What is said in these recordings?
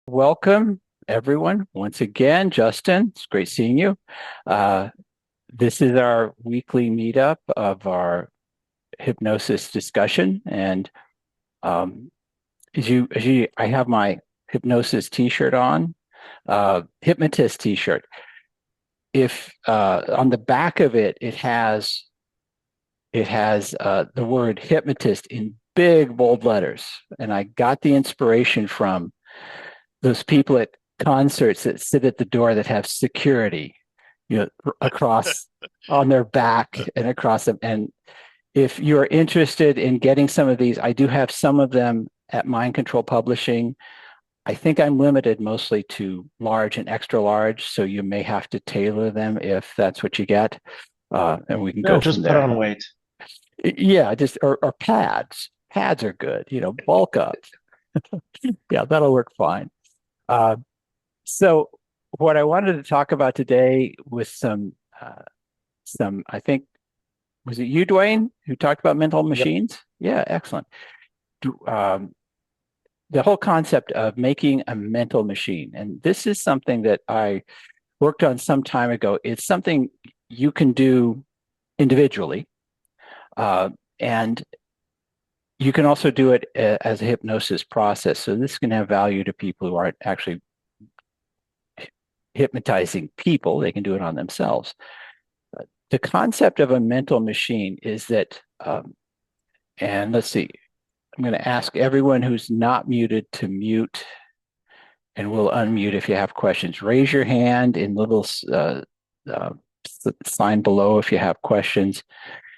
Welcome, everyone. Once again, Justin, it's great seeing you. Uh, this is our weekly meetup of our hypnosis discussion. And um, I have my hypnosis T-shirt on, Hypnotist T-shirt. If on the back of it, it has the word hypnotist in big bold letters, and I got the inspiration from those people at concerts that sit at the door that have security, across on their back and across them. And if you're interested in getting some of these, I do have some of them at Mind Control Publishing. I think I'm limited mostly to large and extra large, so you may have to tailor them if that's what you get, and we can No, go from just put there. on weight. Yeah, just or pads. Pads are good. Bulk up. Yeah, that'll work fine. Uh, So what I wanted to talk about today with I think, was it you, Dwayne, who talked about mental Yep. machines? Yeah, excellent. The whole concept of making a mental machine. And this is something that I worked on some time ago. It's something you can do individually. Uh, and you can also do it as a hypnosis process. So this can have value to people who aren't actually hypnotizing people. They can do it on themselves. The concept of a mental machine is that, and let's see, I'm going to ask everyone who's not muted to mute, and we'll unmute if you have questions. Raise your hand in little uh, sign below if you have questions,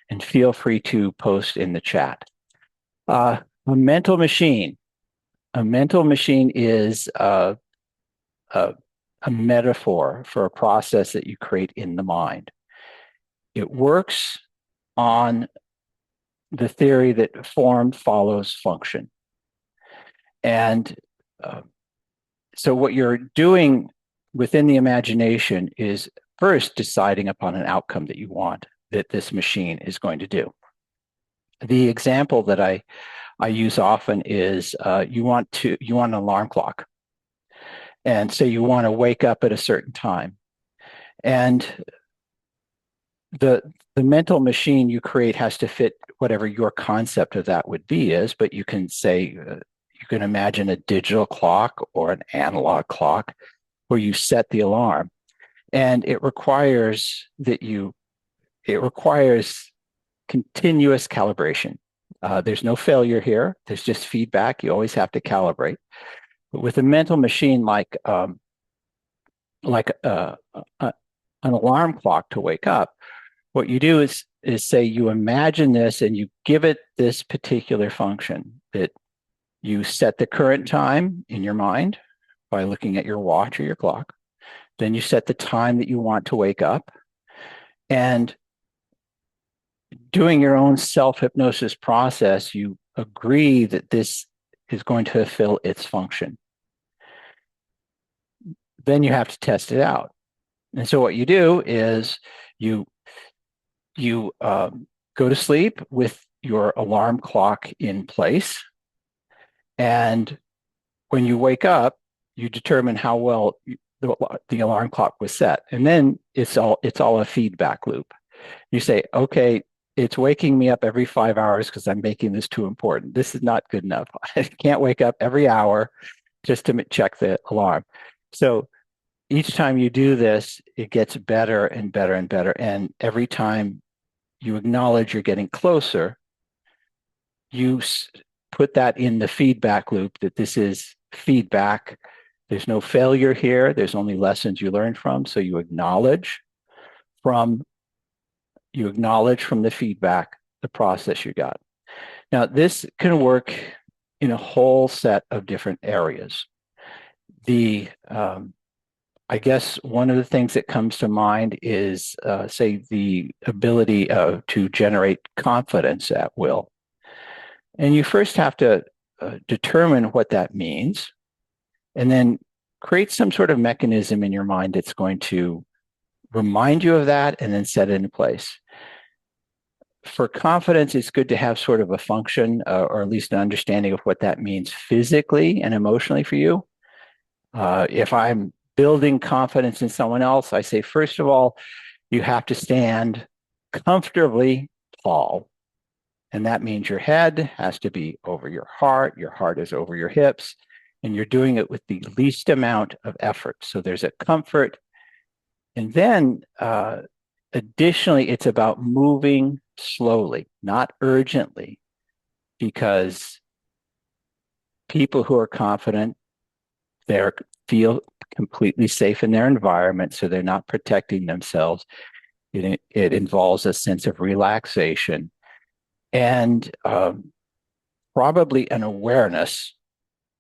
and feel free to post in the chat. Uh, a mental machine. A mental machine is a, a metaphor for a process that you create in the mind. It works on the theory that form follows function. And uh, so, what you're doing within the imagination is first deciding upon an outcome that you want that this machine is going to do. The example that I use often is you want an alarm clock, and so you want to wake up at a certain time, and the the mental machine you create has to fit whatever your concept of that would be is, but you can say you can imagine a digital clock or an analog clock where you set the alarm, and it requires continuous calibration. There's no failure here. There's just feedback. You always have to calibrate. But with a mental machine like an alarm clock to wake up, what you do is say you imagine this and you give it this particular function that you set the current time in your mind by looking at your watch or your clock. Then you set the time that you want to wake up, and doing your own self-hypnosis process, you agree that this is going to fulfill its function. Then you have to test it out. And so what you do is you you go to sleep with your alarm clock in place, and when you wake up, you determine how well the alarm clock was set, and then it's all a feedback loop. You say, okay, it's waking me up every 5 hours because I'm making this too important. This is not good enough. I can't wake up every hour just to check the alarm. So each time you do this, it gets better and better and better. And every time you acknowledge you're getting closer, you put that in the feedback loop that this is feedback. There's no failure here. There's only lessons you learn from. So from you acknowledge from the feedback the process you got. Now, this can work in a whole set of different areas. The I guess one of the things that comes to mind is, say, the ability to generate confidence at will. And you first have to determine what that means, and then create some sort of mechanism in your mind that's going to remind you of that and then set it into place. For confidence, it's good to have sort of a function, or at least an understanding of what that means physically and emotionally for you. If I'm building confidence in someone else, I say, first of all, you have to stand comfortably tall. And that means your head has to be over your heart is over your hips, and you're doing it with the least amount of effort. So there's a comfort. And then additionally, it's about moving slowly, not urgently, because people who are confident, they feel completely safe in their environment, so they're not protecting themselves. It involves a sense of relaxation and probably an awareness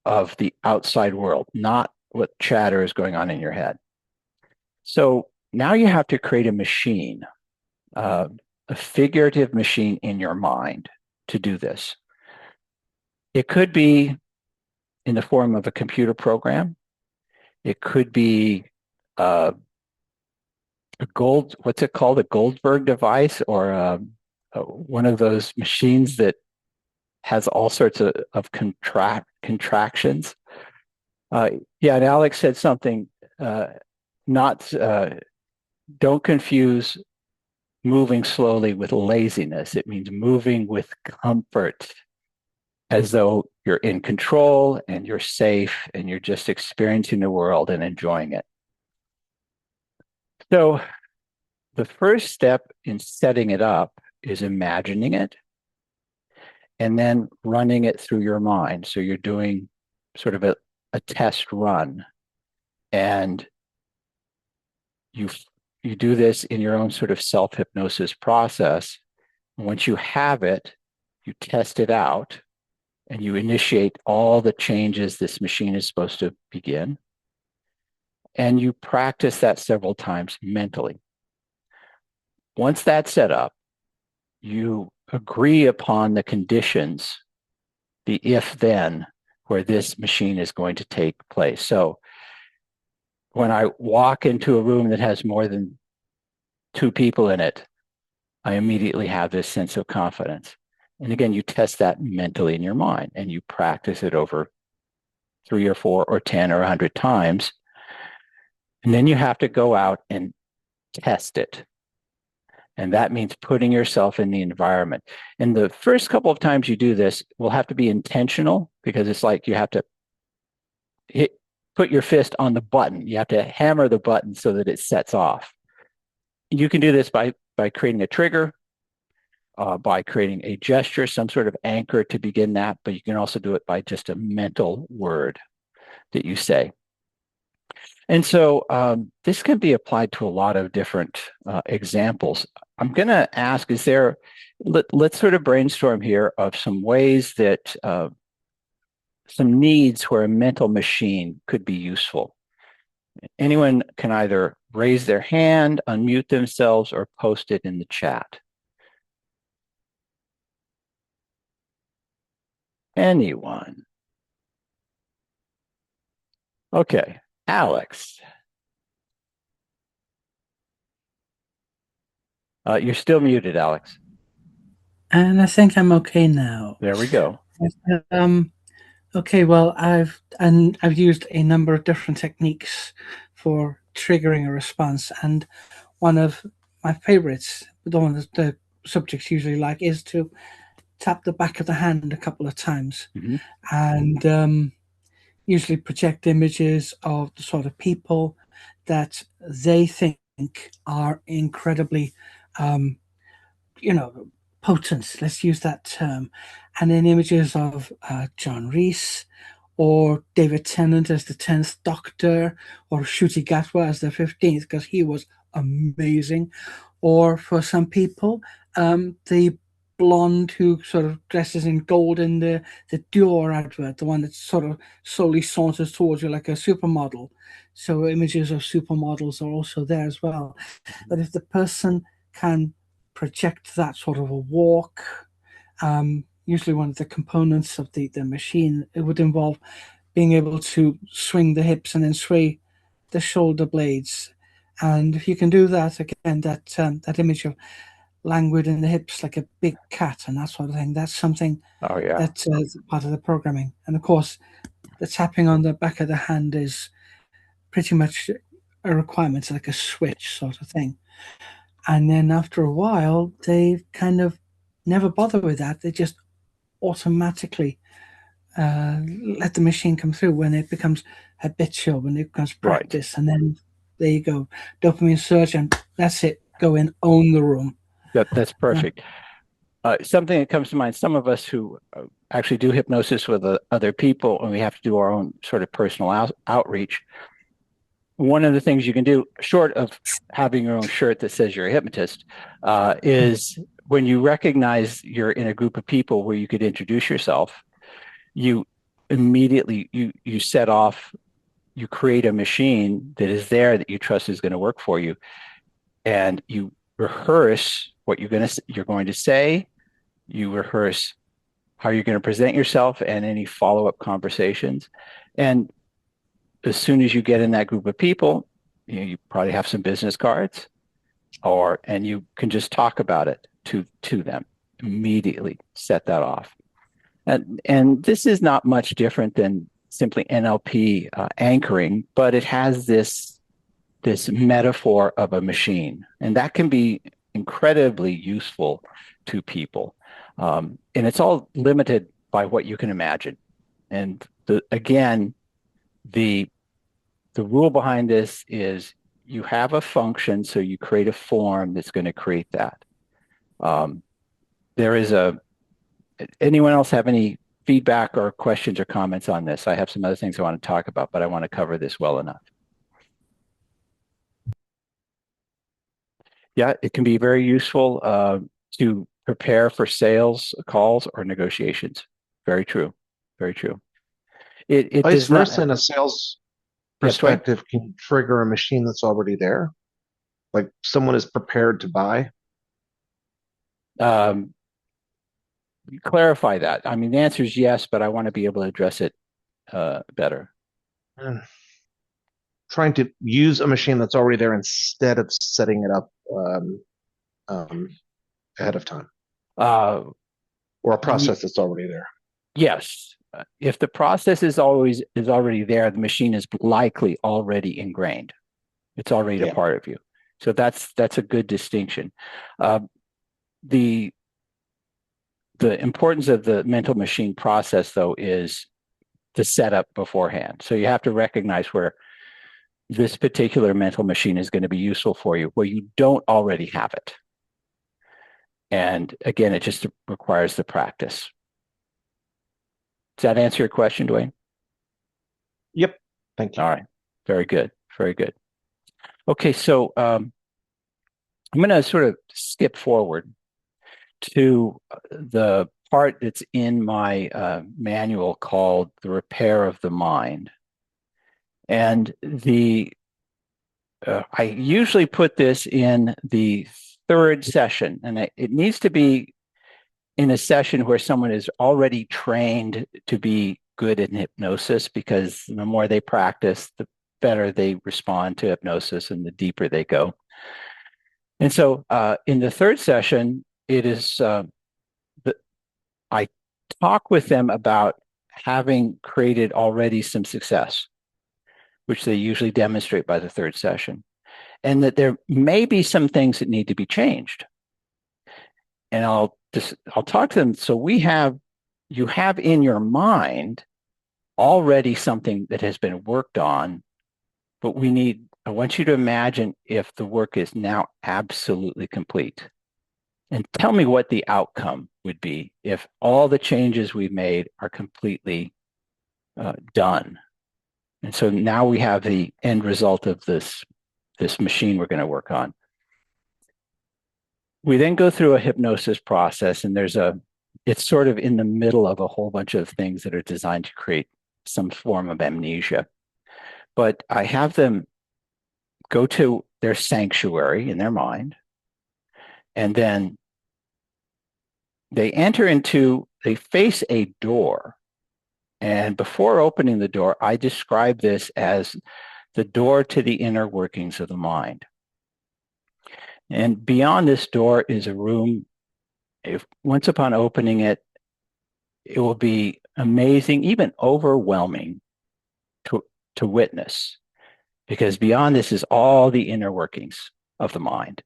of the outside world, not what chatter is going on in your head. So now you have to create a machine, uh, a figurative machine in your mind to do this. It could be in the form of a computer program. It could be what's it called? A Goldberg device, or one of those machines that has all sorts of contractions. Yeah, and Alex said something, not, don't confuse moving slowly with laziness. It means moving with comfort, as though you're in control and you're safe and you're just experiencing the world and enjoying it. So the first step in setting it up is imagining it and then running it through your mind. So you're doing sort of a test run, and you do this in your own sort of self-hypnosis process. Once you have it, you test it out and you initiate all the changes this machine is supposed to begin. And you practice that several times mentally. Once that's set up, you agree upon the conditions, the if-then, where this machine is going to take place. So when I walk into a room that has more than 2 people in it, I immediately have this sense of confidence. And again, you test that mentally in your mind and you practice it over 3 or 4 or 10 or 100 times. And then you have to go out and test it. And that means putting yourself in the environment. And the first couple of times you do this will have to be intentional, because it's like you have to put your fist on the button. You have to hammer the button so that it sets off. You can do this by creating a trigger, by creating a gesture, some sort of anchor to begin that, but you can also do it by just a mental word that you say. And so this can be applied to a lot of different examples. I'm going to ask, let's sort of brainstorm here of some ways that, some needs where a mental machine could be useful. Anyone can either raise their hand, unmute themselves, or post it in the chat. Anyone? Okay, Alex. You're still muted, Alex. And I think I'm okay now. There we go. Okay, well, I've used a number of different techniques for triggering a response, and one of my favorites, the one that the subjects usually like, is to tap the back of the hand a couple of times, and usually project images of the sort of people that they think are incredibly, um, potent. Let's use that term. And then images of John Reese or David Tennant as the 10th Doctor, or Ncuti Gatwa as the 15th, because he was amazing. Or for some people, the blonde who sort of dresses in gold in the Dior advert, the one that sort of slowly saunters towards you like a supermodel. So images of supermodels are also there as well. But if the person can project that sort of a walk, usually one of the components of the machine, it would involve being able to swing the hips and then sway the shoulder blades. And if you can do that, again, that image of languid in the hips like a big cat and that sort of thing, that's something Oh, yeah. that's part of the programming. And of course, the tapping on the back of the hand is pretty much a requirement. It's like a switch sort of thing. And then after a while, they kind of never bother with that. They just automatically let the machine come through when it becomes habitual, when it becomes Right. practice. And then there you go. Dopamine surge, and that's it. Go in, own the room. That's perfect. Something that comes to mind, some of us who actually do hypnosis with other people, and we have to do our own sort of personal outreach. One of the things you can do, short of having your own shirt that says you're a hypnotist, is when you recognize you're in a group of people where you could introduce yourself, you immediately you set off, you create a machine that is there that you trust is going to work for you, and you rehearse what you're going to say. You rehearse how you're going to present yourself and any follow-up conversations. And as soon as you get in that group of people, you probably have some business cards, and you can just talk about it to them immediately. Set that off, and this is not much different than simply NLP anchoring, but it has this metaphor of a machine, and that can be incredibly useful to people. And it's all limited by what you can imagine. And again, the rule behind this is you have a function, so you create a form that's going to create that. There is anyone else have any feedback or questions or comments on this? I have some other things I want to talk about, but I want to cover this well enough. Yeah, it can be very useful to prepare for sales calls or negotiations. Very true. Very true. It Vice does not. versa, in a sales Yes, Dwayne. perspective, can trigger a machine that's already there. Like someone is prepared to buy. Um, Clarify that. I mean, the answer is yes, but I want to be able to address it better. Mm. Trying to use a machine that's already there instead of setting it up um, ahead of time, Uh, or a process that's already there. yes. If the process is already there, the machine is likely already ingrained. It's already a part of you. So that's a good distinction. The importance of the mental machine process, though, is the setup beforehand. So you have to recognize where this particular mental machine is going to be useful for you, where you don't already have it. And again, it just requires the practice. Does that answer your question, Dwayne? Yep. Thank you. All right. Very good. Very good. Okay, so I'm going to sort of skip forward to the part that's in my manual called The Repair of the Mind. And I usually put this in the third session, and it needs to be in a session where someone is already trained to be good in hypnosis, because the more they practice, the better they respond to hypnosis and the deeper they go. And so in the third session, it is I talk with them about having created already some success, which they usually demonstrate by the third session, and that there may be some things that need to be changed. And I'll talk to them. So you have in your mind already something that has been worked on, but I want you to imagine if the work is now absolutely complete. And tell me what the outcome would be if all the changes we've made are completely done. And so now we have the end result of this machine we're going to work on. We then go through a hypnosis process, and it's sort of in the middle of a whole bunch of things that are designed to create some form of amnesia. But I have them go to their sanctuary in their mind, and then they face a door. And before opening the door, I describe this as the door to the inner workings of the mind. And beyond this door is a room. Once upon opening it, it will be amazing, even overwhelming to witness. because beyond this is all the inner workings of the mind.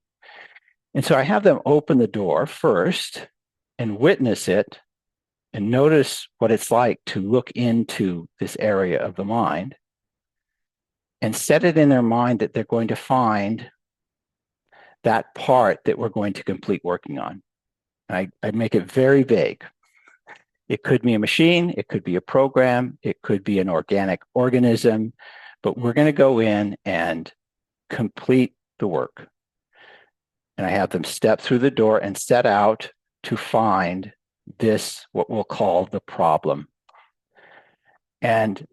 And so I have them open the door first and witness it and notice what it's like to look into this area of the mind and set it in their mind that they're going to find that part that we're going to complete working on. I make it very vague. It could be a machine, it could be a program, it could be an organic organism, but we're going to go in and complete the work. And I have them step through the door and set out to find this, what we'll call the problem. And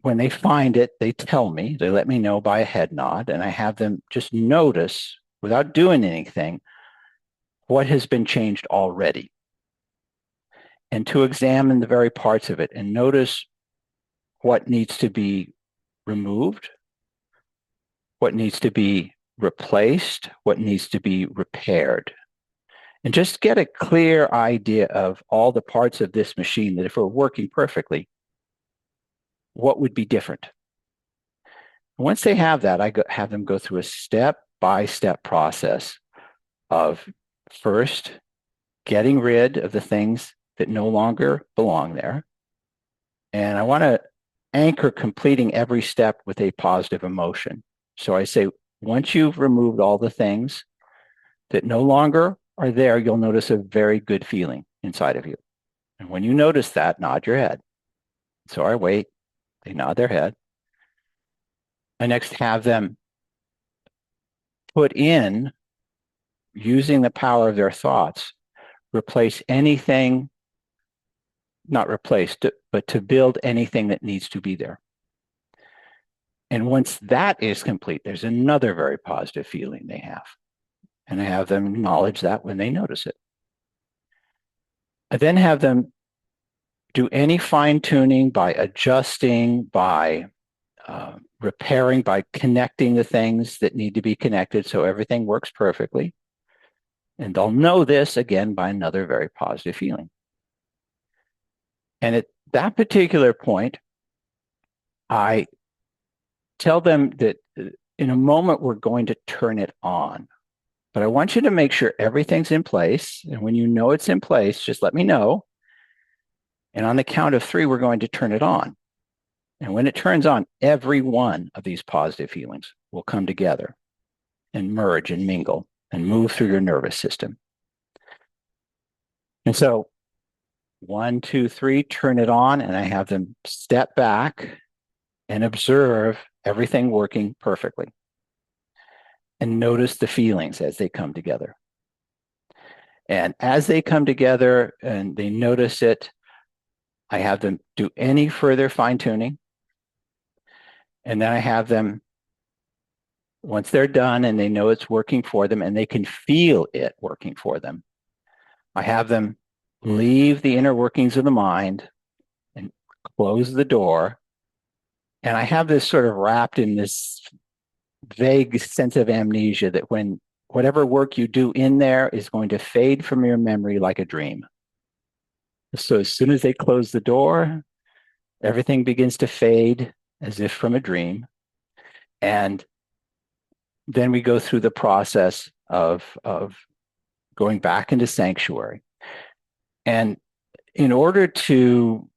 when they find it, they tell me, they let me know by a head nod, and I have them just notice, without doing anything, what has been changed already. And to examine the very parts of it and notice what needs to be removed, what needs to be replaced, what needs to be repaired. And just get a clear idea of all the parts of this machine that if we're working perfectly, what would be different. Once they have that, have them go through a step-by-step process of first getting rid of the things that no longer belong there. And I want to anchor completing every step with a positive emotion. So I say, once you've removed all the things that no longer are there, you'll notice a very good feeling inside of you. And when you notice that, nod your head. So I wait, they nod their head. I next have them put in, using the power of their thoughts, replace anything, not replaced, but to build anything that needs to be there. And once that is complete, there's another very positive feeling they have. And I have them acknowledge that when they notice it. I then have them do any fine-tuning by adjusting, by repairing, by connecting the things that need to be connected so everything works perfectly. And they'll know this again by another very positive feeling. And at that particular point, I tell them that in a moment, we're going to turn it on. But I want you to make sure everything's in place. And when you know it's in place, just let me know. And on the count of 3, we're going to turn it on. And when it turns on, every one of these positive feelings will come together and merge and mingle and move through your nervous system. And so 1, 2, 3, turn it on, and I have them step back and observe everything working perfectly. And notice the feelings as they come together. And as they come together and they notice it, I have them do any further fine-tuning. And then I have them, once they're done and they know it's working for them and they can feel it working for them, I have them leave the inner workings of the mind and close the door. And I have this sort of wrapped in this vague sense of amnesia that when whatever work you do in there is going to fade from your memory like a dream. So as soon as they close the door, everything begins to fade as if from a dream. And then we go through the process of going back into sanctuary. And in order to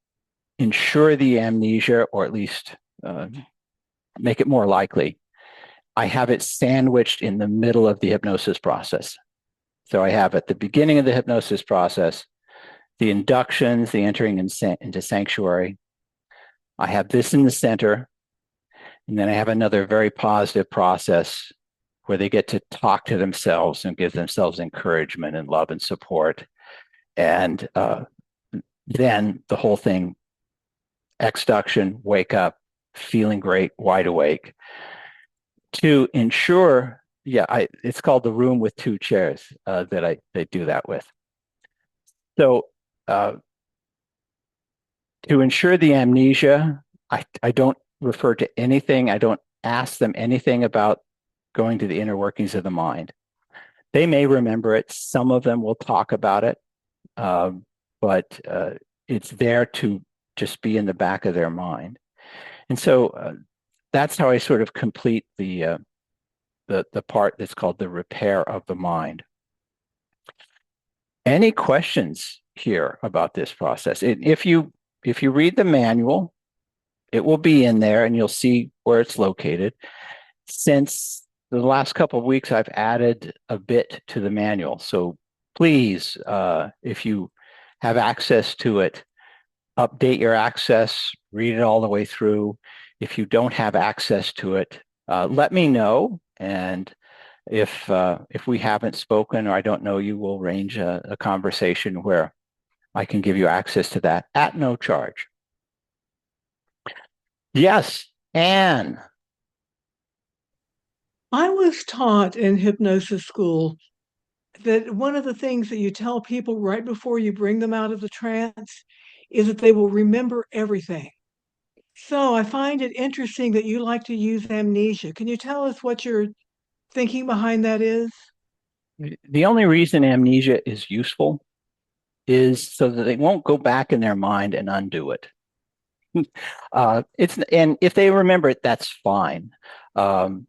ensure the amnesia, or at least make it more likely, I have it sandwiched in the middle of the hypnosis process. So I have at the beginning of the hypnosis process, the inductions, the entering into sanctuary. I have this in the center. And then I have another very positive process where they get to talk to themselves and give themselves encouragement and love and support. And then the whole thing, exduction, wake up, feeling great, wide awake. To ensure, it's called the room with 2 chairs that I do that with. So to ensure the amnesia, I don't refer to anything. I don't ask them anything about going to the inner workings of the mind. They may remember it. Some of them will talk about it, but it's there to just be in the back of their mind. And so that's how I sort of complete the part that's called the repair of the mind. Any questions here about this process? If you read the manual, it will be in there and you'll see where it's located. Since the last couple of weeks, I've added a bit to the manual. So please, if you have access to it, update your access, read it all the way through. If you don't have access to it, let me know. And if we haven't spoken or I don't know you, we'll arrange a conversation where I can give you access to that at no charge. Yes, Anne. I was taught in hypnosis school that one of the things that you tell people right before you bring them out of the trance is that they will remember everything. So I find it interesting that you like to use amnesia. Can you tell us what your thinking behind that is? The only reason amnesia is useful is so that they won't go back in their mind and undo it. And if they remember it, that's fine. And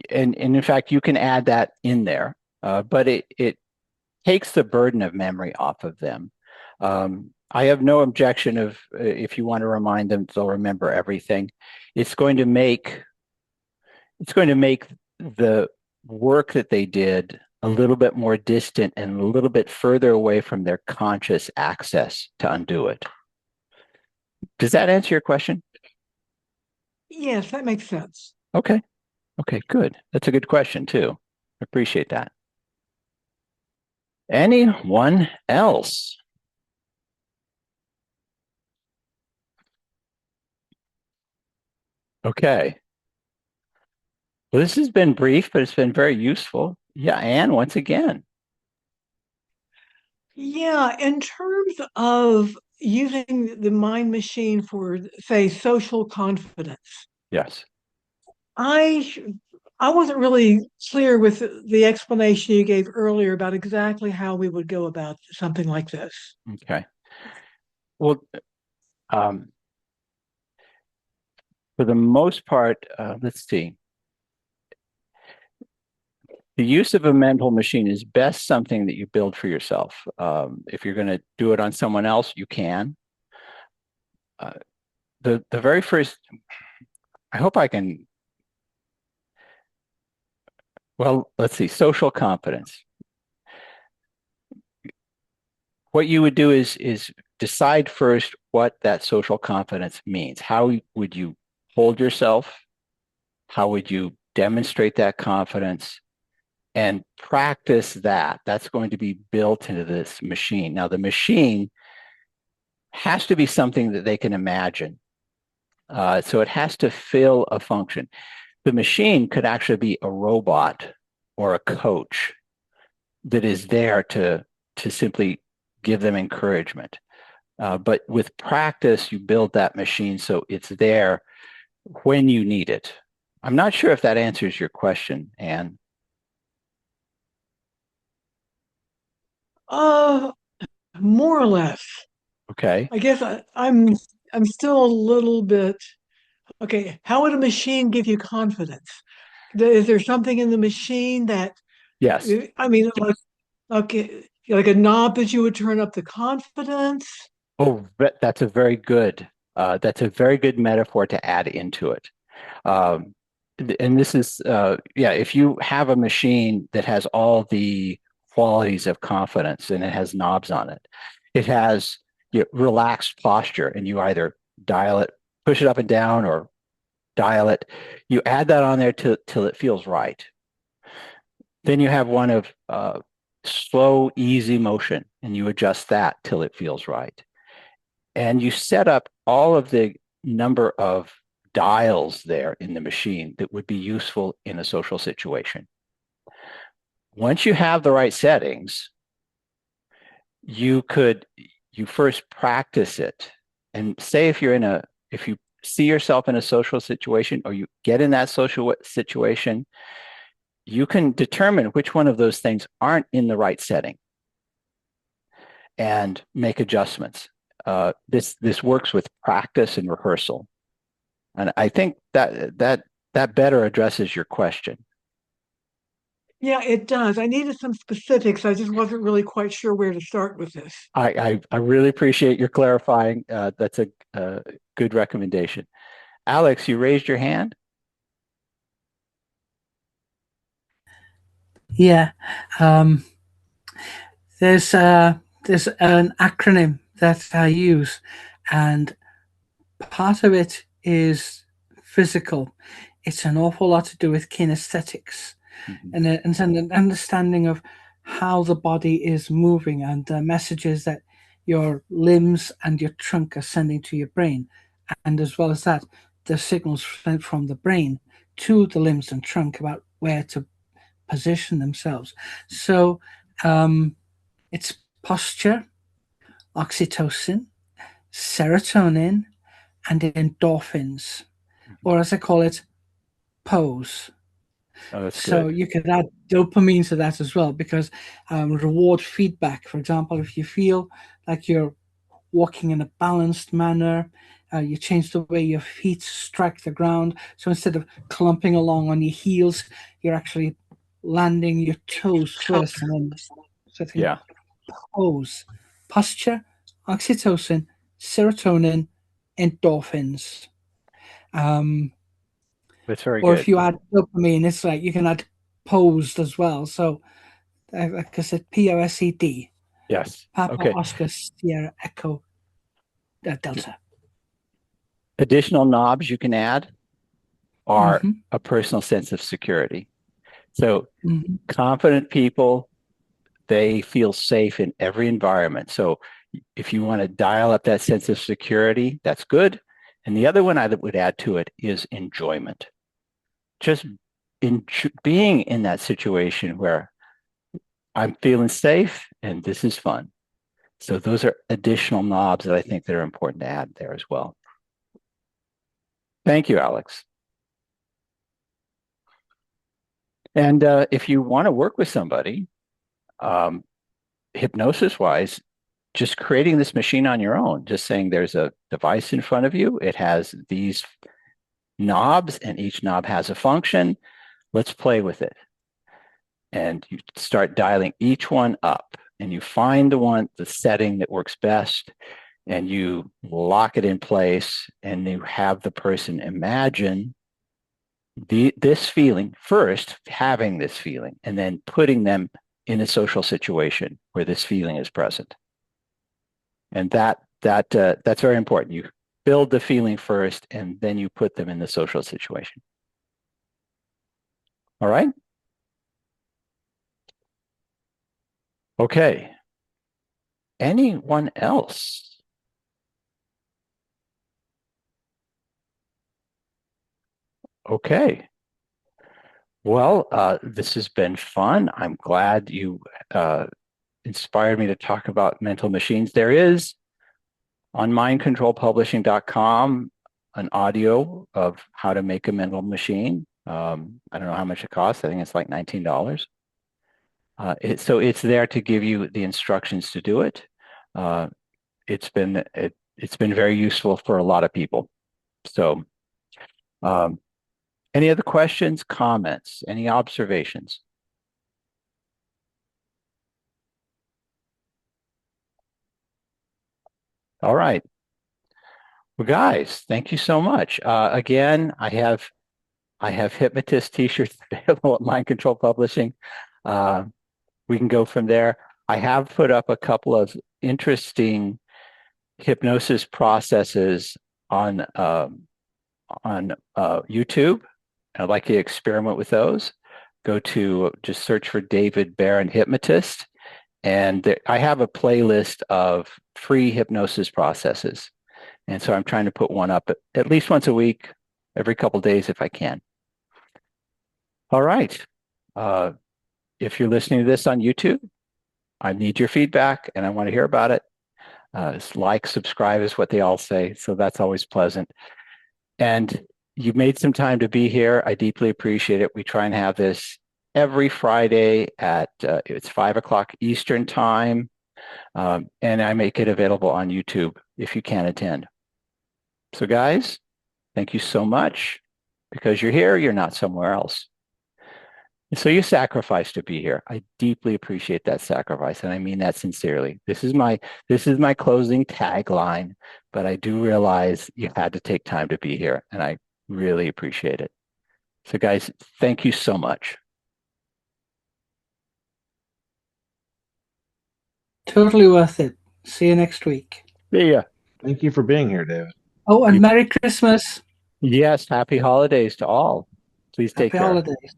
in fact, you can add that in there, but it takes the burden of memory off of them. I have no objection of if you want to remind them, they'll remember everything. It's going to make the work that they did a little bit more distant and a little bit further away from their conscious access to undo it. Does that answer your question? Yes, that makes sense. Okay. Okay, good. That's a good question too. I appreciate that. Anyone else? Okay. Well, this has been brief, but it's been very useful. Yeah, Anne, once again. Yeah, in terms of using the mind machine for, say, social confidence, Yes. I I wasn't really clear with the explanation you gave earlier about exactly how we would go about something like this. Okay. Well, um, for the most part, let's see. The use of a mental machine is best something that you build for yourself. If you're going to do it on someone else, you can. The very first, I hope I can. Well, let's see. Social confidence. What you would do is decide first what that social confidence means. How would you hold yourself? How would you demonstrate that confidence? And practice that. That's going to be built into this machine. Now, the machine has to be something that they can imagine. So it has to fill a function. The machine could actually be a robot or a coach that is there to simply give them encouragement. But with practice, you build that machine so it's there when you need it. I'm not sure if that answers your question, Anne. More or less. Okay. I guess I'm still a little bit okay. How would a machine give you confidence? Is there something in the machine that Yes. I mean, like okay, like a knob that you would turn up the confidence? Oh, that's a very good. That's a very good metaphor to add into it. Um, and this is, yeah, if you have a machine that has all the qualities of confidence and it has knobs on it, it has relaxed posture, and you either dial it, push it up and down, or dial it. You add that on there till it feels right. Then you have one of slow, easy motion, and you adjust that till it feels right. And you set up all of the number of dials there in the machine that would be useful in a social situation. Once you have the right settings, you first practice it. And say if you see yourself in a social situation or you get in that social situation, you can determine which one of those things aren't in the right setting and make adjustments. This works with practice and rehearsal. And I think that better addresses your question. Yeah, it does. I needed some specifics. I just wasn't really quite sure where to start with this. I really appreciate your clarifying. That's a good recommendation. Alex, you raised your hand? Yeah. There's an acronym that I use, and part of it is physical. It's an awful lot to do with kinesthetics, Mhm. and it's an understanding of how the body is moving and the messages that your limbs and your trunk are sending to your brain. And as well as that, the signals from the brain to the limbs and trunk about where to position themselves. So it's posture, oxytocin, serotonin, and endorphins, or as I call it, pose. Oh, that's So good. you could add dopamine to that as well, because reward feedback. For example, if you feel like you're walking in a balanced manner, you change the way your feet strike the ground. So instead of clumping along on your heels, you're actually landing your toes first and then sitting Yeah, pose. Posture, oxytocin, serotonin, endorphins. Um, that's very or if good. you add dopamine, it's like you can add posed as well. So, like I said, POSED, Yes. Papa Okay. Oscar Sierra Echo Delta. Additional knobs you can add are Mm-hmm. a personal sense of security. So Mm-hmm. confident people, they feel safe in every environment. So if you want to dial up that sense of security, that's good. And the other one I would add to it is enjoyment. Just being in that situation where I'm feeling safe and this is fun. So those are additional knobs that I think that are important to add there as well. Thank you, Alex. And if you want to work with somebody, hypnosis wise, just creating this machine on your own, just saying there's a device in front of you, it has these knobs, and each knob has a function. Let's play with it. And you start dialing each one up, and you find the setting that works best, and you lock it in place, and you have the person imagine this feeling first, having this feeling, and then putting them in a social situation where this feeling is present. And that's very important. You build the feeling first, and then you put them in the social situation. All right. Okay. Anyone else? Okay. Well, this has been fun. I'm glad you inspired me to talk about mental machines. There is on mindcontrolpublishing.com an audio of how to make a mental machine. I don't know how much it costs. I think it's like $19. So it's there to give you the instructions to do it. Uh, it's been very useful for a lot of people. So, um, any other questions, comments, any observations? All right. Well, guys, thank you so much. Again, I have hypnotist t-shirts available at Mind Control Publishing. Uh, we can go from there. I have put up a couple of interesting hypnosis processes on YouTube. I'd like you to experiment with those. Go to just search for David Barron Hypnotist, and I have a playlist of free hypnosis processes. And so I'm trying to put one up at least once a week, every couple of days if I can. All right. If you're listening to this on YouTube, I need your feedback and I want to hear about it. Like, subscribe is what they all say. So that's always pleasant. And you made some time to be here. I deeply appreciate it. We try and have this every Friday at it's 5 o'clock Eastern time. And I make it available on YouTube if you can't attend. So guys, Thank you so much. Because you're here, you're not somewhere else. And so you sacrificed to be here. I deeply appreciate that sacrifice, and I mean that sincerely. This is my closing tagline, but I do realize you had to take time to be here, and I really appreciate it. So guys, thank you so much. Totally worth it. See you next week. See ya. Thank you for being here, David. Oh, and Merry Christmas. Yes, happy holidays to all. Please take Happy care. holidays.